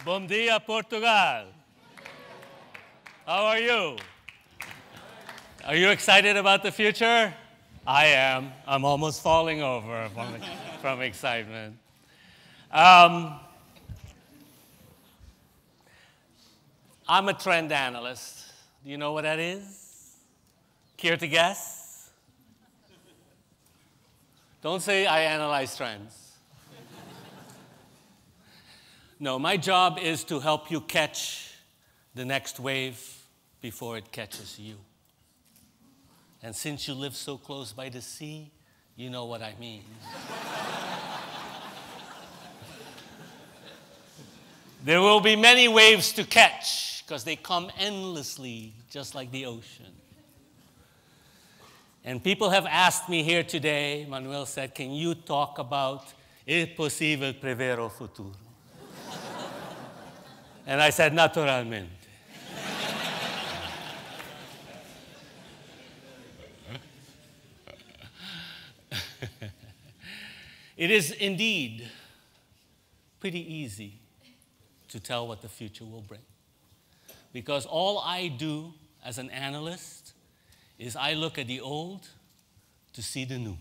Bom dia, Portugal. How are you? Are you excited about the future? I am. I'm almost falling over from excitement. I'm a trend analyst. Do you know what that is? Care to guess? Don't say I analyze trends. No, my job is to help you catch the next wave before it catches you. And since you live so close by the sea, you know what I mean. There will be many waves to catch because they come endlessly, just like the ocean. And people have asked me here today, Manuel said, can you talk about "É possível prever o futuro"? And I said, naturalmente. It is indeed pretty easy to tell what the future will bring. Because all I do as an analyst is I look at the old to see the new.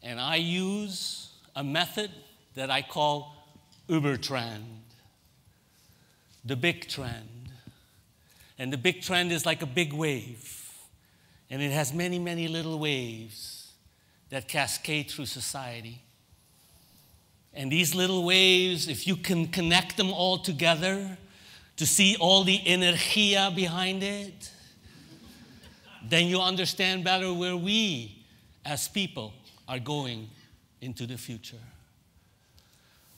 And I use a method that I call Ubertrend, the big trend. And the big trend is like a big wave. And it has many, many little waves that cascade through society. And these little waves, if you can connect them all together to see all the energía behind it, then you understand better where we as people are going into the future.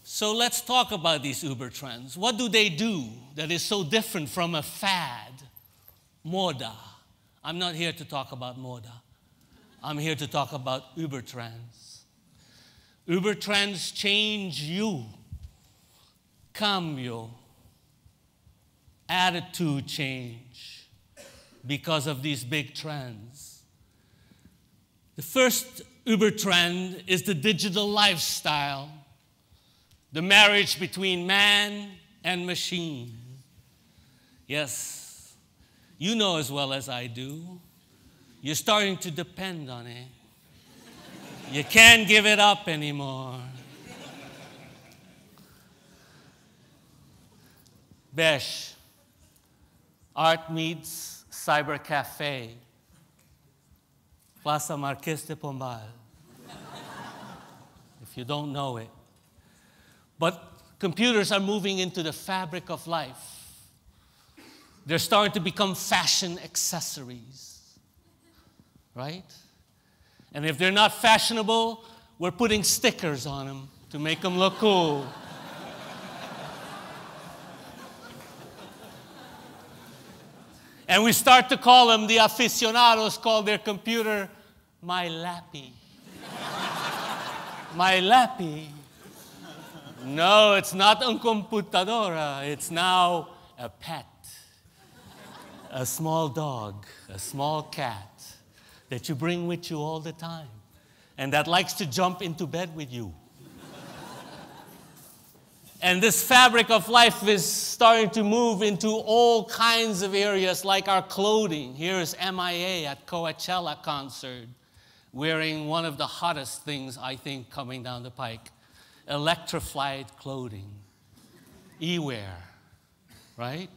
So let's talk about these Uber trends. What do they do that is so different from a fad? Moda. I'm not here to talk about moda. I'm here to talk about Uber trends. Uber trends change you. Cambio. Attitude change because of these big trends. The first Uber trend is the digital lifestyle. The marriage between man and machine. Yes, you know as well as I do, you're starting to depend on it. You can't give it up anymore. Besh, art meets cyber cafe. Plaza Marquês de Pombal. If you don't know it. But computers are moving into the fabric of life. They're starting to become fashion accessories, right? And if they're not fashionable, we're putting stickers on them to make them look cool. And we start to call them, the aficionados call their computer, my lappy. My lappy. No, it's not un computadora. It's now a pet, a small dog, a small cat that you bring with you all the time and that likes to jump into bed with you. And this fabric of life is starting to move into all kinds of areas like our clothing. Here's MIA at Coachella concert wearing one of the hottest things, I think, coming down the pike. Electrified clothing, e-wear, right?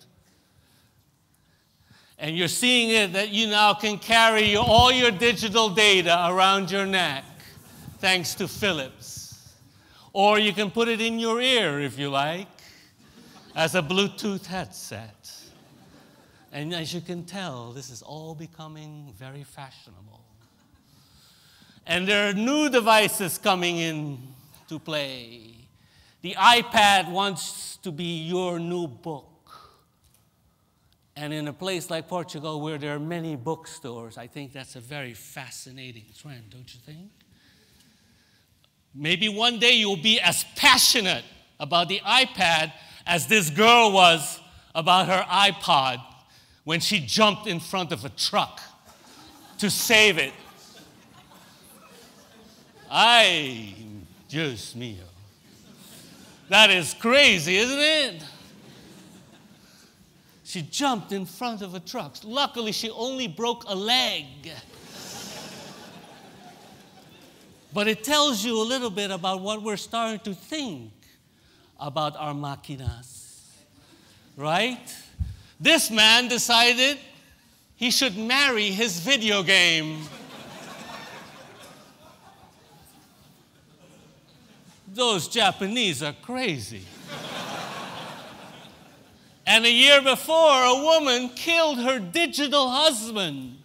And you're seeing it that you now can carry all your digital data around your neck, thanks to Philips. Or you can put it in your ear, if you like, as a Bluetooth headset. And as you can tell, this is all becoming very fashionable. And there are new devices coming in to play. The iPad wants to be your new book. And in a place like Portugal where there are many bookstores, I think that's a very fascinating trend, don't you think? Maybe one day you'll be as passionate about the iPad as this girl was about her iPod when she jumped in front of a truck to save it. Ay, Dios mío. That is crazy, isn't it? She jumped in front of a truck. Luckily, she only broke a leg. But it tells you a little bit about what we're starting to think about our máquinas, right? This man decided he should marry his video game. Those Japanese are crazy. And a year before, a woman killed her digital husband.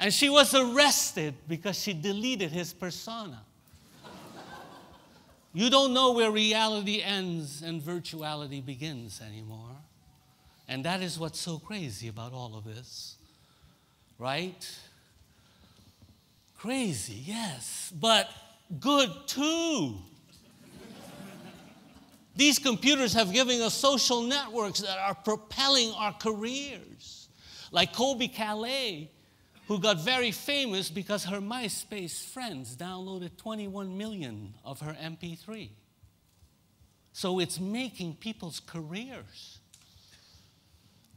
And she was arrested because she deleted his persona. You don't know where reality ends and virtuality begins anymore. And that is what's so crazy about all of this, right? Crazy, yes, but good too. These computers have given us social networks that are propelling our careers. Like Colby Calais, who got very famous because her MySpace friends downloaded 21 million of her MP3. So it's making people's careers.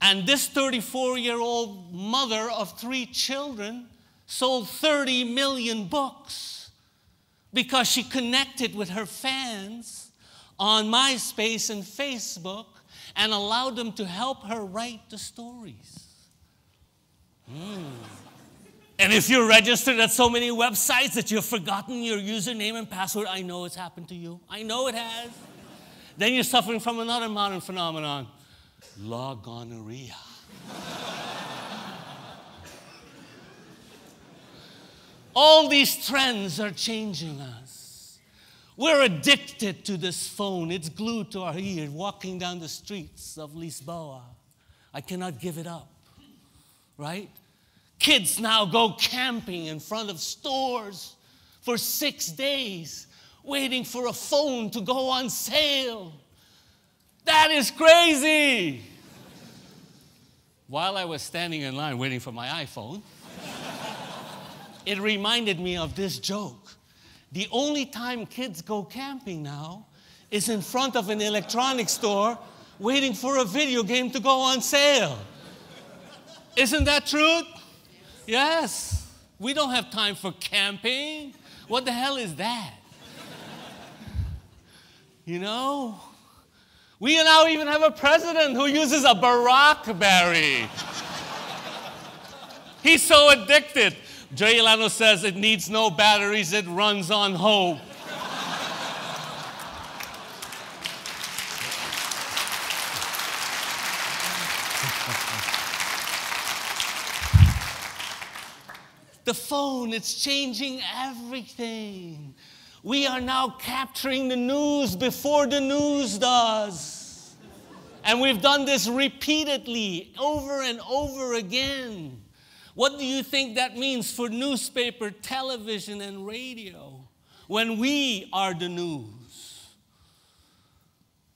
And this 34-year-old mother of 3 children sold 30 million books because she connected with her fans on MySpace and Facebook and allowed them to help her write the stories. And if you're registered at so many websites that you've forgotten your username and password, I know it's happened to you. I know it has. Then you're suffering from another modern phenomenon, logonorrhea. All these trends are changing us. We're addicted to this phone. It's glued to our ear, walking down the streets of Lisboa. I cannot give it up, right? Kids now go camping in front of stores for 6 days, waiting for a phone to go on sale. That is crazy. While I was standing in line waiting for my iPhone, it reminded me of this joke. The only time kids go camping now is in front of an electronics store waiting for a video game to go on sale. Isn't that true? Yes. We don't have time for camping. What the hell is that? You know? We now even have a president who uses a BlackBerry. He's so addicted. Jay Leno says it needs no batteries, it runs on hope. The phone, it's changing everything. We are now capturing the news before the news does. And we've done this repeatedly, over and over again. What do you think that means for newspaper, television, and radio when we are the news?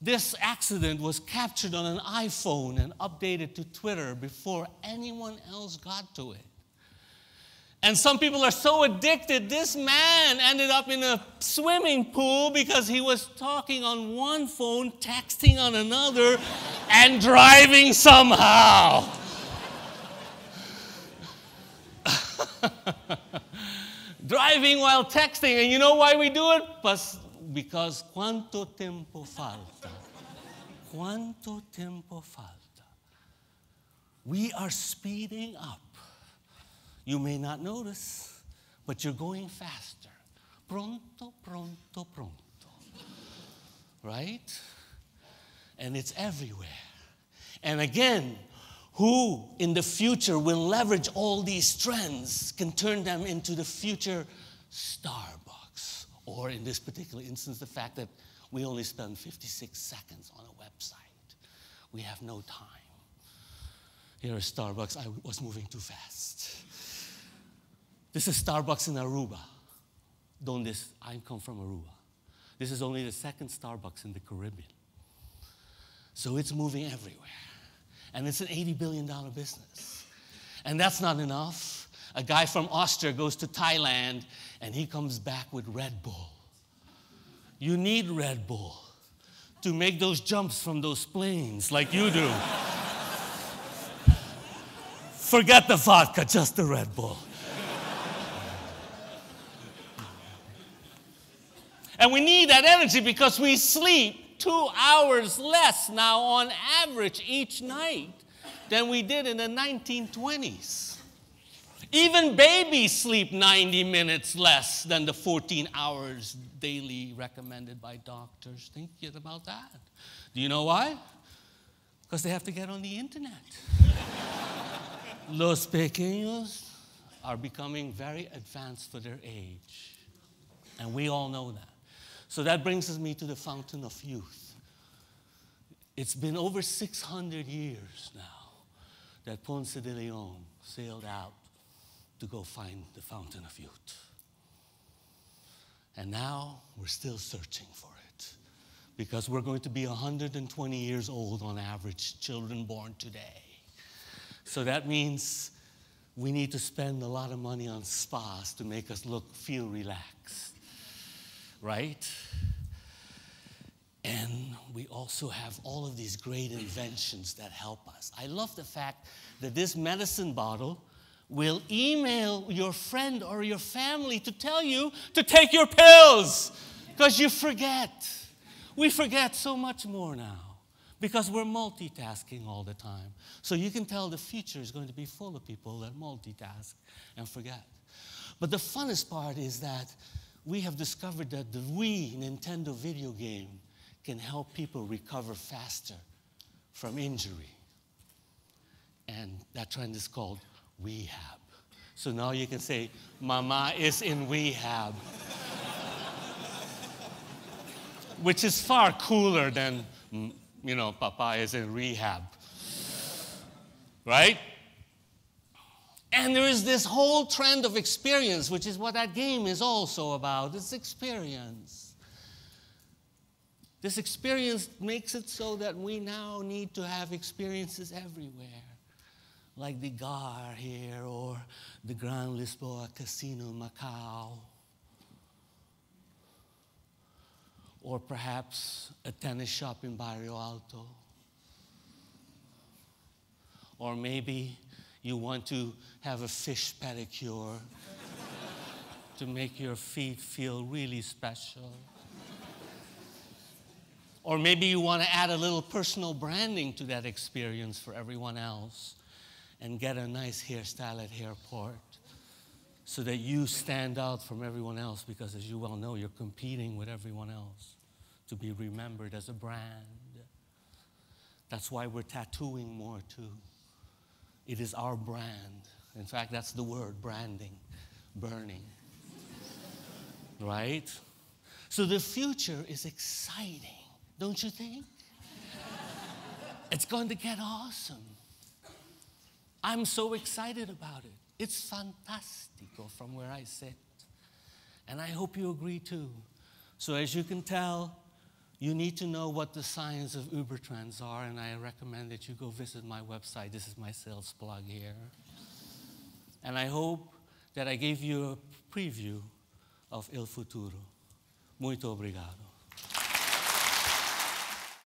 This accident was captured on an iPhone and updated to Twitter before anyone else got to it. And some people are so addicted. This man ended up in a swimming pool because he was talking on one phone, texting on another, and driving somehow. Driving while texting. And you know why we do it? Because cuánto tiempo falta. Cuánto tiempo falta. We are speeding up. You may not notice, but you're going faster. Pronto, pronto, pronto. Right? And it's everywhere. And again, who in the future will leverage all these trends can turn them into the future Starbucks. Or in this particular instance, the fact that we only spend 56 seconds on a website. We have no time. Here is Starbucks. I was moving too fast. This is Starbucks in Aruba. I come from Aruba. This is only the second Starbucks in the Caribbean. So it's moving everywhere. And it's an $80 billion business. And that's not enough. A guy from Austria goes to Thailand, and he comes back with Red Bull. You need Red Bull to make those jumps from those planes like you do. Forget the vodka, just the Red Bull. And we need that energy because we sleep 2 hours less now on average each night than we did in the 1920s. Even babies sleep 90 minutes less than the 14 hours daily recommended by doctors. Think about that. Do you know why? Because they have to get on the internet. Los pequeños are becoming very advanced for their age. And we all know that. So that brings me to the fountain of youth. It's been over 600 years now that Ponce de Leon sailed out to go find the fountain of youth. And now we're still searching for it because we're going to be 120 years old on average, children born today. So that means we need to spend a lot of money on spas to make us feel relaxed. Right? And we also have all of these great inventions that help us. I love the fact that this medicine bottle will email your friend or your family to tell you to take your pills because you forget. We forget so much more now because we're multitasking all the time. So you can tell the future is going to be full of people that multitask and forget. But the funnest part is that we have discovered that the Wii Nintendo video game can help people recover faster from injury. And that trend is called rehab. So now you can say, Mama is in rehab. Which is far cooler than, Papa is in rehab. Right? And there is this whole trend of experience, which is what that game is also about. It's experience. This experience makes it so that we now need to have experiences everywhere, like the GAR here or the Grand Lisboa Casino Macau, or perhaps a tennis shop in Barrio Alto, or maybe you want to have a fish pedicure to make your feet feel really special. Or maybe you want to add a little personal branding to that experience for everyone else and get a nice hairstyle at Airport so that you stand out from everyone else because, as you well know, you're competing with everyone else to be remembered as a brand. That's why we're tattooing more, too. It is our brand. In fact, that's the word, branding, burning. Right? So the future is exciting, don't you think? It's going to get awesome. I'm so excited about it. It's fantastico from where I sit. And I hope you agree too. So as you can tell, you need to know what the science of Uber trends are, and I recommend that you go visit my website. This is my sales plug here. And I hope that I gave you a preview of Il Futuro. Muito obrigado.